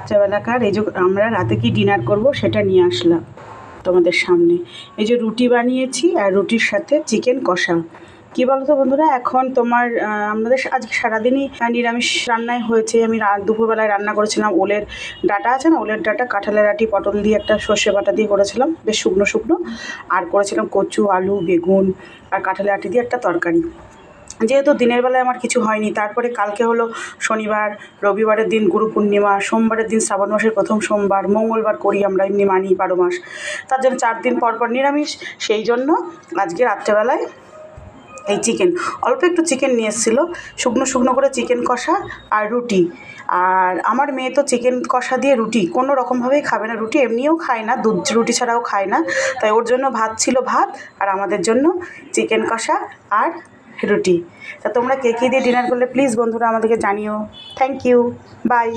রাত্রেবেলাকার এই যে আমরা রাতে কি ডিনার করব সেটা নিয়ে আসলাম তোমাদের সামনে। এই যে রুটি বানিয়েছি আর রুটির সাথে চিকেন কষা। কী বলো তো বন্ধুরা, এখন তোমার আমাদের আজকে সারাদিনই নিরামিষ রান্নাই হয়েছে। আমি দুপুরবেলায় রান্না করেছিলাম ওলের ডাঁটা আছে না, ওলের ডাঁটা, কাঁঠালের আটি, পটল দিয়ে একটা সর্ষে বাটা দিয়ে করেছিলাম, বেশ শুকনো শুকনো। আর করেছিলাম কচু, আলু, বেগুন আর কাঁঠালের আটি দিয়ে একটা তরকারি। যেহেতু দিনের বেলায় আমার কিছু হয়নি, তারপরে কালকে হলো শনিবার, রবিবারের দিন গুরু পূর্ণিমা, সোমবারের দিন শ্রাবণ মাসের প্রথম সোমবার, মঙ্গলবার করি আমরা এমনি মানি 12 মাস, তার জন্য 4 দিন পর পর নিরামিষ। সেই জন্য আজকে রাত্রেবেলায় এই চিকেন, অল্প একটু চিকেন নিয়ে এসেছিলো, শুকনো শুকনো করে চিকেন কষা আর রুটি। আর আমার মেয়ে তো চিকেন কষা দিয়ে রুটি কোনো রকমভাবেই খাবে না, রুটি এমনিও খায় না, দুধ রুটি ছাড়াও খায় না, তাই ওর জন্য ভাত ছিল, ভাত, আর আমাদের জন্য চিকেন কষা আর রুটি। তা তোমরা কে কী দিয়ে ডিনার করলে প্লিজ বন্ধুরা আমাদেরকে জানিও। Thank you, by.